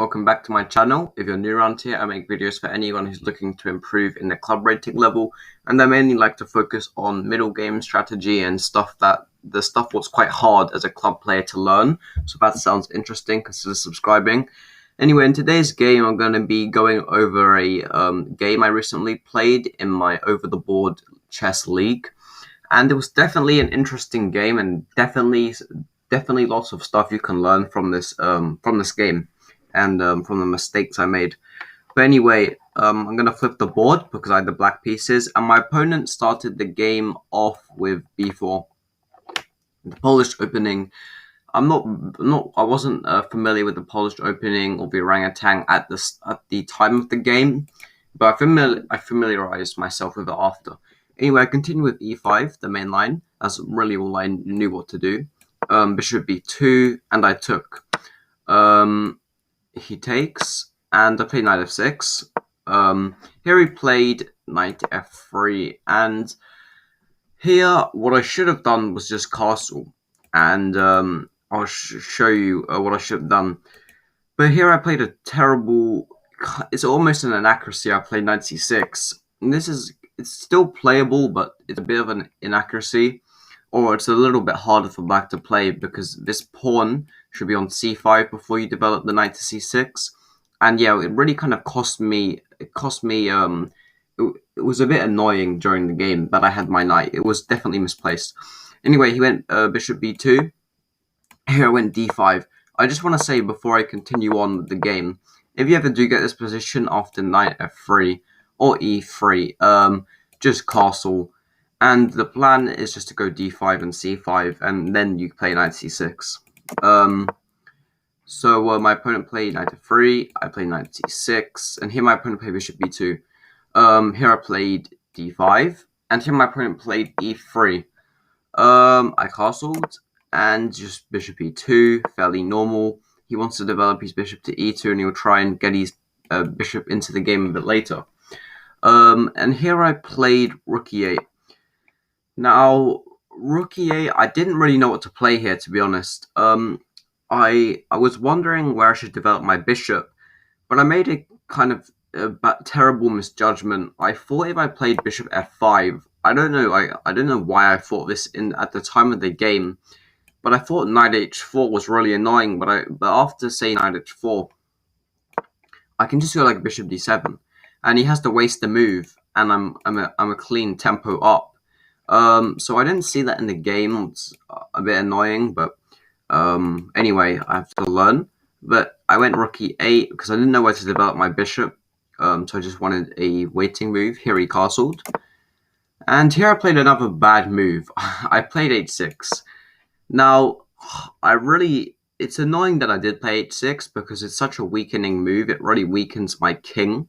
Welcome back to my channel. If you're new around here, I make videos for anyone who's looking to improve in the club rating level, and I mainly like to focus on middle game strategy and stuff what's quite hard as a club player to learn. So if that sounds interesting, consider subscribing. Anyway, in today's game, I'm going to be going over a game I recently played in my over-the-board chess league, and it was definitely an interesting game, and definitely lots of stuff you can learn from this game and from the mistakes I made. But anyway, I'm going to flip the board because I had the black pieces, and my opponent started the game off with b4. The polished opening. I wasn't familiar with the polished opening or the orangutan at the time of the game, but I familiarized myself with it after. Anyway, I continue with e5, the main line. That's really all I knew what to do. Bishop b2, and I took. He takes, and I played knight f6. Here he played knight f3, and here what I should have done was just castle, and I'll show you what I should have done. But here I played a terrible. It's almost an inaccuracy. I played knight c6, and it's still playable, but it's a bit of an inaccuracy, or it's a little bit harder for black to play because this pawn should be on c5 before you develop the knight to c6. And yeah, it really kind of cost me. It was a bit annoying during the game that I had my knight. It was definitely misplaced. Anyway, he went bishop b2. Here I went d5. I just want to say before I continue on with the game, if you ever do get this position after knight f3 or e3, just castle. And the plan is just to go d5 and c5, and then you play knight c6. So my opponent played knight f3, I played knight c6, and here my opponent played bishop b2. Here I played d5, and here my opponent played e3. I castled, and just bishop e2, fairly normal. He wants to develop his bishop to e2, and he'll try and get his bishop into the game a bit later. And here I played rook e8. Now, rook e8, I didn't really know what to play here, to be honest. I was wondering where I should develop my bishop, but I made a kind of terrible misjudgment. I thought if I played bishop f5, I don't know why I thought this at the time of the game, but I thought knight h4 was really annoying. But after saying knight h4, I can just go like bishop d7, and he has to waste the move, and I'm a clean tempo up. So I didn't see that in the game. It's a bit annoying, but anyway, I have to learn. But I went rook e8 because I didn't know where to develop my bishop. So I just wanted a waiting move. Here he castled. And here I played another bad move. I played h6. Now, it's annoying that I did play h6 because it's such a weakening move. It really weakens my king.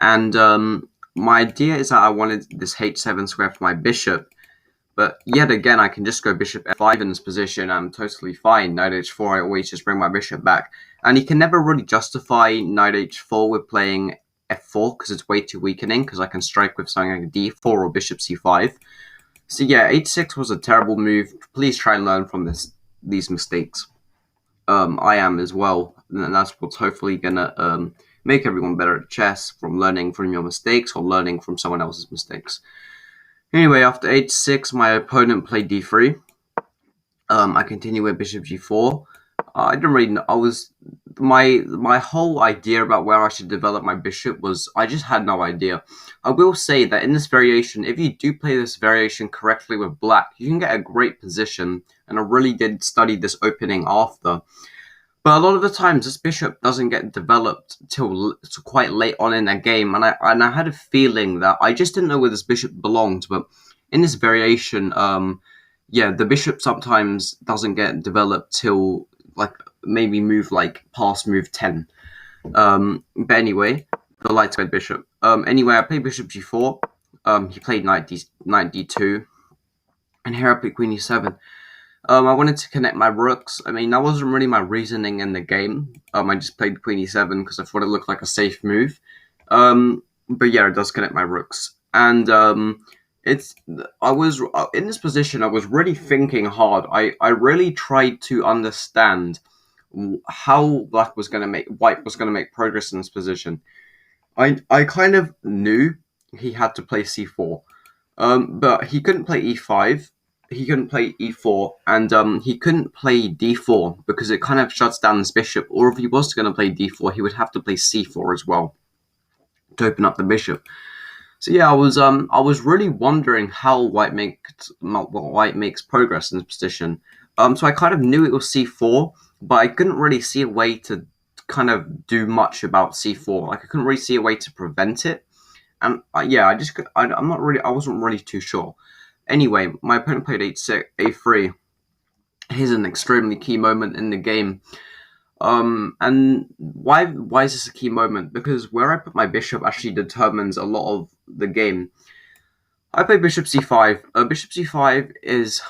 And my idea is that I wanted this h7 square for my bishop, but yet again I can just go bishop f5 in this position. I'm totally fine. Knight h4, I always just bring my bishop back, and you can never really justify knight h4 with playing f4 because it's way too weakening, because I can strike with something like d4 or bishop c5. So yeah, h6 was a terrible move. Please try and learn from these mistakes. I am as well, and that's what's hopefully gonna make everyone better at chess, from learning from your mistakes or learning from someone else's mistakes. Anyway, after h6, my opponent played d3. I continue with bishop g4. I didn't really know. My whole idea about where I should develop my bishop was, I just had no idea. I will say that in this variation, if you do play this variation correctly with black, you can get a great position, and I really did study this opening after. But a lot of the times, this bishop doesn't get developed till quite late on in a game, and I had a feeling that I just didn't know where this bishop belonged. But in this variation, yeah, the bishop sometimes doesn't get developed till like maybe past move 10. But anyway, the light squared bishop. Anyway, I played bishop g4. He played knight d2, and here I played queen e7. I wanted to connect my rooks. I mean, that wasn't really my reasoning in the game. I just played queen e7 because I thought it looked like a safe move. But yeah, it does connect my rooks. And I was in this position. I was really thinking hard. I really tried to understand how white was going to make progress in this position. I kind of knew he had to play c4, but he couldn't play e5, he couldn't play e4, and he couldn't play d4 because it kind of shuts down his bishop. Or if he was going to play d4, he would have to play c4 as well to open up the bishop. So yeah, I was really wondering how white makes progress in this position. So I kind of knew it was c4, but I couldn't really see a way to kind of do much about c4. Like I couldn't really see a way to prevent it, and yeah, I wasn't really too sure. Anyway, my opponent played h6, a3. Here's an extremely key moment in the game. And why is this a key moment? Because where I put my bishop actually determines a lot of the game. I play bishop c5. Bishop c5 is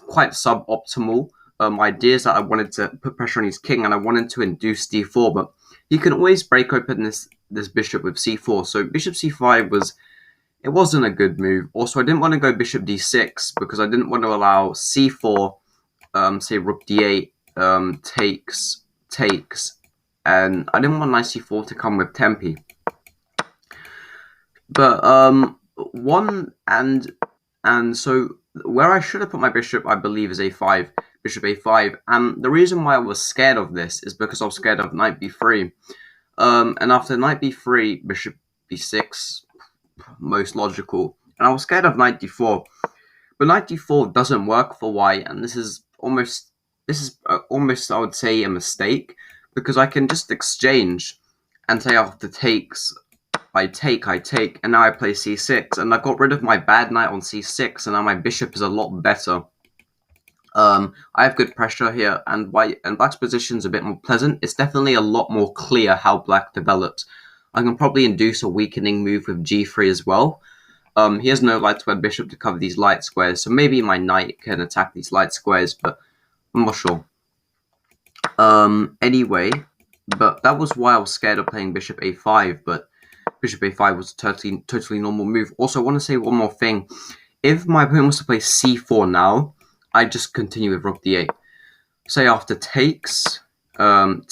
quite suboptimal. Idea is that I wanted to put pressure on his king and I wanted to induce d4, but he can always break open this bishop with c4. So bishop c5 wasn't a good move. Also, I didn't want to go bishop d6 because I didn't want to allow c4, say rook d8, takes, and I didn't want knight c4 to come with tempi. But so where I should have put my bishop, I believe, is a5, bishop a5. And the reason why I was scared of this is because I was scared of knight b3. And after knight b3, bishop b6, most logical. And I was scared of knight d4. But knight d4 doesn't work for white, and this is almost I would say a mistake, because I can just exchange and say after takes, I take, and now I play c6, and I got rid of my bad knight on c6, and now my bishop is a lot better. I have good pressure here, and black's position is a bit more pleasant. It's definitely a lot more clear how black develops. I can probably induce a weakening move with g3 as well. He has no light squared bishop to cover these light squares, so maybe my knight can attack these light squares, but I'm not sure. Anyway, but that was why I was scared of playing bishop a5, but bishop a5 was a totally normal move. Also, I want to say one more thing. If my opponent wants to play c4 now, I just continue with rook d8. Say after takes, and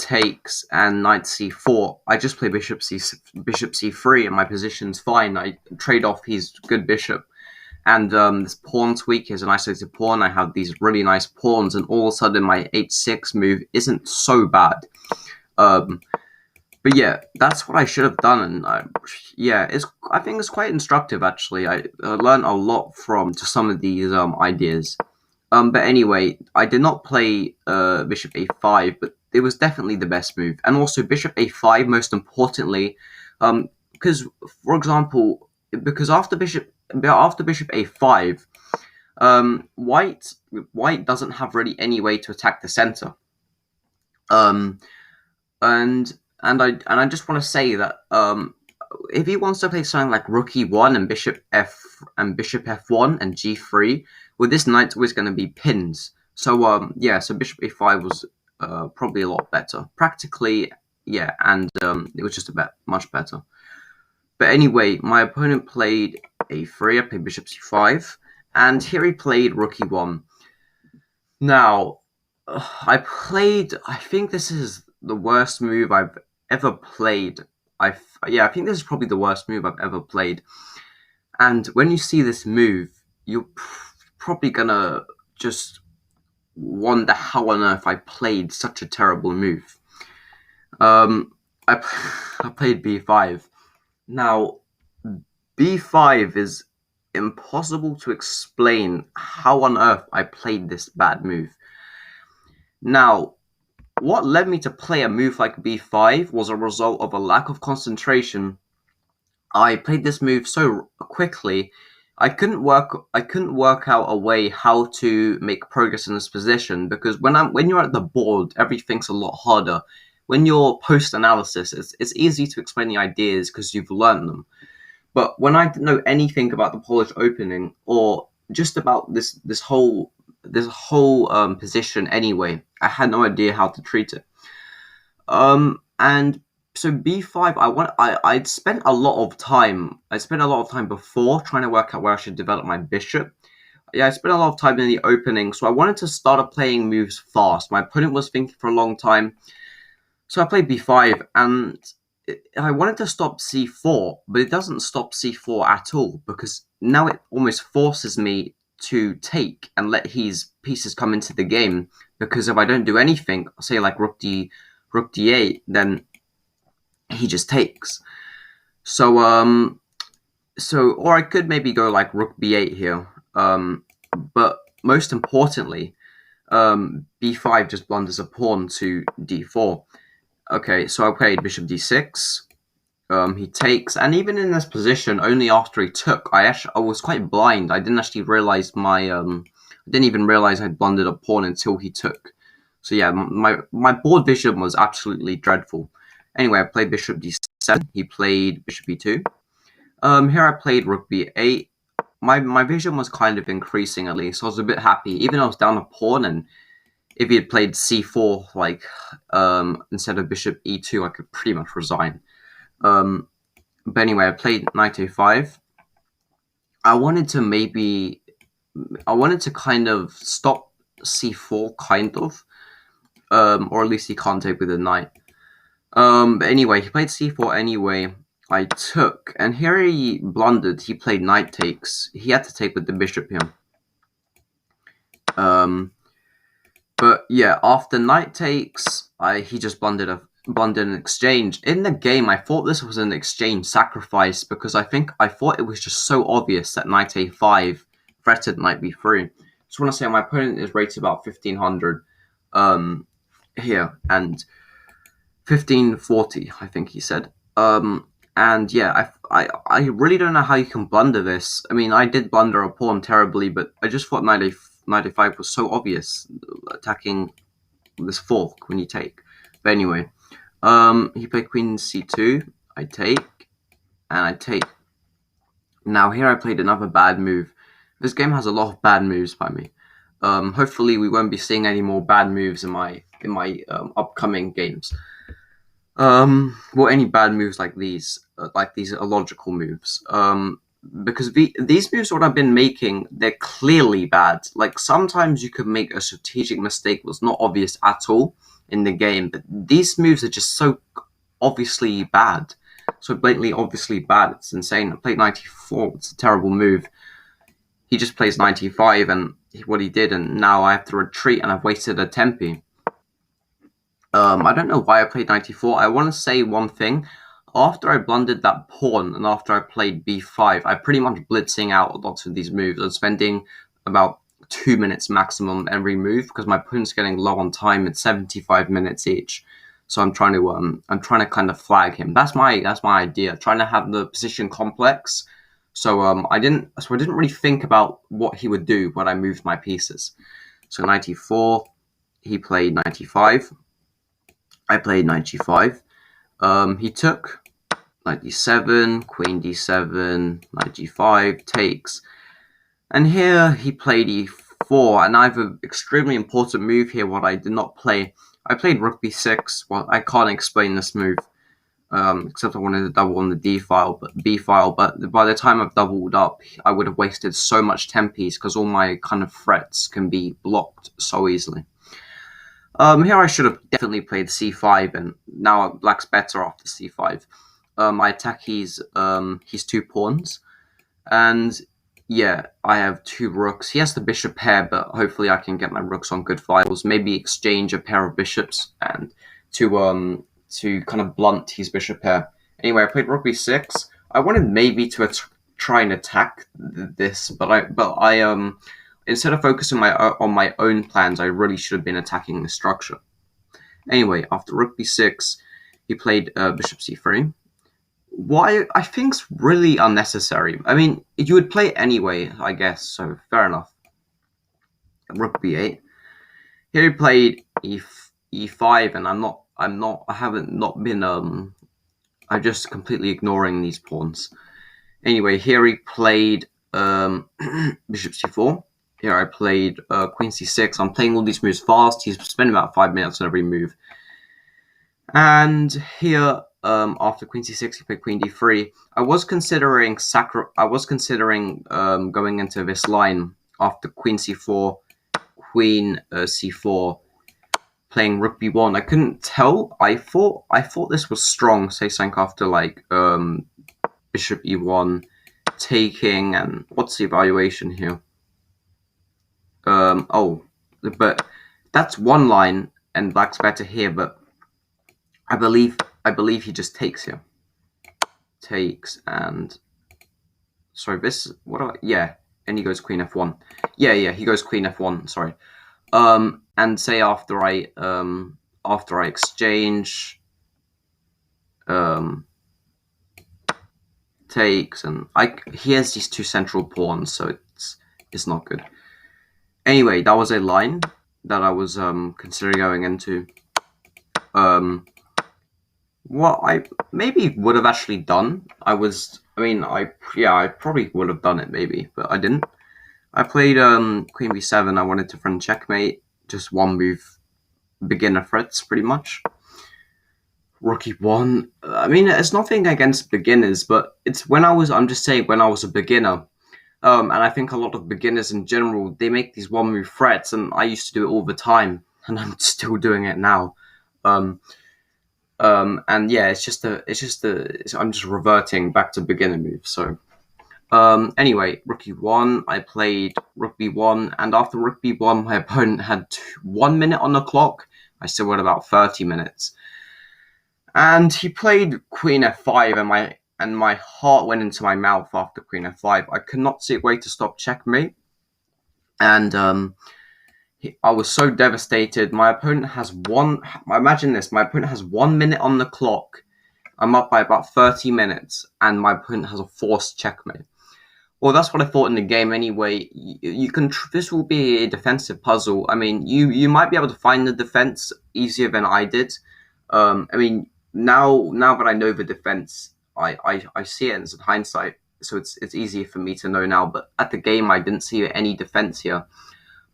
knight c4, I just play bishop c3, and my position's fine. I trade off his good bishop, and this pawn tweak is an isolated pawn. I have these really nice pawns, and all of a sudden my h6 move isn't so bad. But yeah, that's what I should have done, and I think it's quite instructive actually. I learned a lot from just some of these ideas. But anyway, I did not play bishop a5, but it was definitely the best move. And also bishop a5, most importantly, because for example, after bishop a5, white doesn't have really any way to attack the center. And I just want to say that if he wants to play something like rook e1 and bishop f1 and g3, well, this knight's always going to be pins. So so bishop a5 was probably a lot better practically, yeah, and it was just a bit much better. But anyway, my opponent played a3. I played bishop c5, and here he played rook e1. Now, I think this is the worst move I've ever played. I think this is probably the worst move I've ever played. And when you see this move, you're probably gonna just wonder how on earth I played such a terrible move. I played b5. Now, b5 is impossible to explain how on earth I played this bad move. Now, what led me to play a move like b5 was a result of a lack of concentration. I played this move so quickly, I couldn't work out a way how to make progress in this position, because when you're at the board, everything's a lot harder. When you're post-analysis, it's easy to explain the ideas because you've learned them. But when I didn't know anything about the Polish opening, or just about this whole position anyway, I had no idea how to treat it. And so b5, I'd spent a lot of time. I spent a lot of time before trying to work out where I should develop my bishop. yeah, I spent a lot of time in the opening, so I wanted to start playing moves fast. My opponent was thinking for a long time, so I played b5, and I wanted to stop c4, but it doesn't stop c4 at all, because now it almost forces me to take and let his pieces come into the game, because if I don't do anything, say like rook d8, then he just takes. So or I could maybe go like rook b8 here. But most importantly, b5 just blunders a pawn to d4. Okay, so I played bishop d6. He takes, and even in this position, only after he took, I was quite blind. I didn't actually realize I didn't even realize I'd blundered a pawn until he took. So yeah, my board vision was absolutely dreadful. Anyway, I played bishop d7. He played bishop b2. Here I played rook b8. My vision was kind of increasing at least. So I was a bit happy, even though I was down a pawn, and if he had played c4 like instead of bishop e2, I could pretty much resign. But anyway, I played knight a5. I wanted to kind of stop c4, kind of, or at least he can't take with the knight. But anyway, he played c4 anyway. I took, and here he blundered. He played knight takes. He had to take with the bishop here. But yeah, after knight takes, he just blundered an exchange. In the game, I thought this was an exchange sacrifice, because I thought it was just so obvious that knight a5 threatened knight b3. Just want to say my opponent is rated about 1500 here, and 1540, I think he said. And yeah, I really don't know how you can blunder this. I mean, I did blunder a pawn terribly, but I just thought knight a5 was so obvious, attacking this fork when you take. But anyway, he played queen c2. I take, and I take. Now here I played another bad move. This game has a lot of bad moves by me. Hopefully we won't be seeing any more bad moves in my upcoming games. Well, any bad moves like these are logical moves. Because these moves what I've been making, they're clearly bad. Like, sometimes you could make a strategic mistake that's not obvious at all in the game, but these moves are just so obviously bad. So blatantly obviously bad. It's insane. I played 94. It's a terrible move. He just plays 95, and what he did, and now I have to retreat, and I've wasted a tempi. I don't know why I played 94. I want to say one thing. After I blundered that pawn and after I played b5, I pretty much blitzing out lots of these moves. I'm spending about 2 minutes maximum every move because my opponent's getting low on time. It's 75 minutes each. So I'm trying to kind of flag him. That's my idea. Trying to have the position complex. So I didn't really think about what he would do when I moved my pieces. So 94, he played 95. I played 95. He took 97, queen d7, knight g5, takes. And here he played e4, and I have an extremely important move here what I did not play. I played rook b6. Well, I can't explain this move, except I wanted to double on the b file. But by the time I've doubled up, I would have wasted so much tempis because all my kind of threats can be blocked so easily. Here I should have definitely played c5, and now black's better after c5. I attack his 2 pawns, and yeah, I have 2 rooks. He has the bishop pair, but hopefully I can get my rooks on good files. Maybe exchange a pair of bishops and to kind of blunt his bishop pair. Anyway, I played rook b6. I wanted maybe to try and attack this, but I instead of focusing on my own plans, I really should have been attacking the structure. Anyway, after rook b6, he played bishop c3. Why? I think's really unnecessary. I mean, you would play it anyway, I guess, so fair enough. Rook b8. Here he played e5, and I'm just completely ignoring these pawns. Anyway, here he played bishop c4. Here I played queen c6. I'm playing all these moves fast. He's spending about 5 minutes on every move. And here, after queen c6, he played queen d3. I was considering going into this line after queen c4, queen c4, playing rook b1. I couldn't tell. I thought this was strong. Say something after like bishop e1, taking, and what's the evaluation here? Oh, but that's one line, and black's better here. But I believe he just takes here. Takes, and sorry, this yeah, and he goes queen f1. Yeah, he goes queen f1. Sorry. And say after I exchange, takes, and he has these two central pawns, so it's not good. Anyway, that was a line that I was considering going into. What I maybe would have actually done, I probably would have done it maybe, but I didn't. I played queen b7. I wanted to friend checkmate, just one move, beginner threats pretty much. Rook e1. I mean, it's nothing against beginners, but it's I'm just saying when I was a beginner. And I think a lot of beginners in general, they make these one move threats, and I used to do it all the time, and I'm still doing it now. And yeah, I'm just reverting back to beginner moves. So, anyway, rook e1. I played rook b1, and after rook b1, my opponent had 1 minute on the clock. I still had about 30 minutes. And he played queen f5, and my heart went into my mouth after queen f5. I could not see a way to stop checkmate, and I was so devastated. My opponent has imagine this, my opponent has 1 minute on the clock. I'm up by about 30 minutes, and my opponent has a forced checkmate. Well, that's what I thought in the game anyway. This will be a defensive puzzle. I mean, you might be able to find the defense easier than I did. I mean, now that I know the defense, I see it in hindsight, so it's easier for me to know now. But at the game, I didn't see any defense here.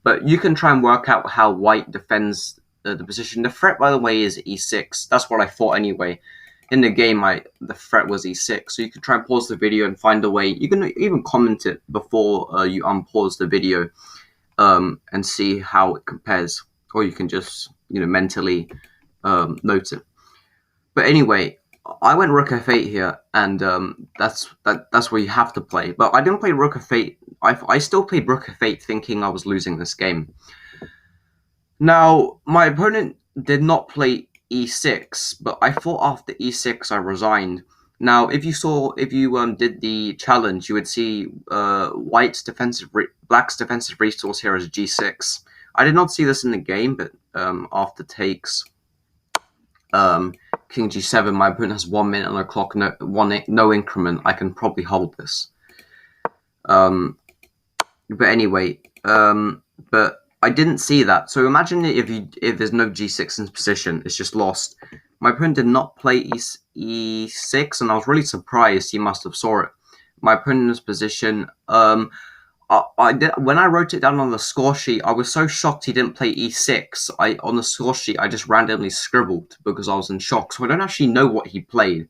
But you can try and work out how white defends the position. The threat, by the way, is e6. That's what I thought anyway. In the game, the threat was e6. So you can try and pause the video and find a way. You can even comment it before you unpause the video and see how it compares. Or you can just mentally note it. But anyway, I went rook f8 here, and that's where you have to play. But I didn't play rook f8. I still played rook f8 thinking I was losing this game. Now, my opponent did not play e6, but I thought after e6 I resigned. Now, if you did the challenge, you would see black's defensive resource here is g6. I did not see this in the game, but after takes, king g7, my opponent has 1 minute on the clock, no increment. I can probably hold this. But anyway, but I didn't see that. So imagine if there's no g6 in position, it's just lost. My opponent did not play e6, and I was really surprised. He must have saw it. My opponent's position. When I wrote it down on the score sheet, I was so shocked he didn't play e6. On the score sheet, I just randomly scribbled because I was in shock. So I don't actually know what he played,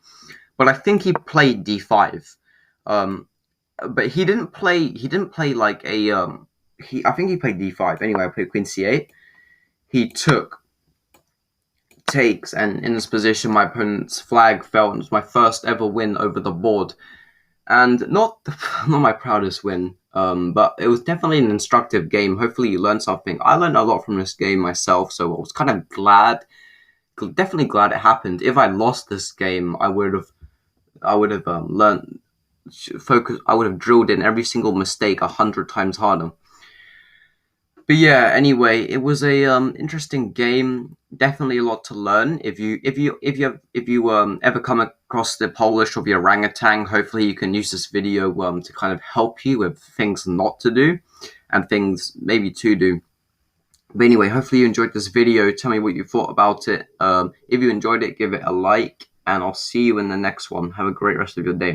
but I think he played d5. But he didn't play like a I think he played d5. Anyway, I played queen c8. He took, takes, and in this position, my opponent's flag fell, and it was my first ever win over the board. And not my proudest win, but it was definitely an instructive game. Hopefully you learned something. I learned a lot from this game myself, so I was kind of definitely glad it happened. If I lost this game, I would have learned, focus. I would have drilled in every single mistake 100 times harder. But yeah, anyway, it was a interesting game. Definitely a lot to learn. If you ever come across the Polish or the Orangutan, hopefully you can use this video to kind of help you with things not to do and things maybe to do. But anyway, hopefully you enjoyed this video. Tell me what you thought about it. If you enjoyed it, give it a like, and I'll see you in the next one. Have a great rest of your day.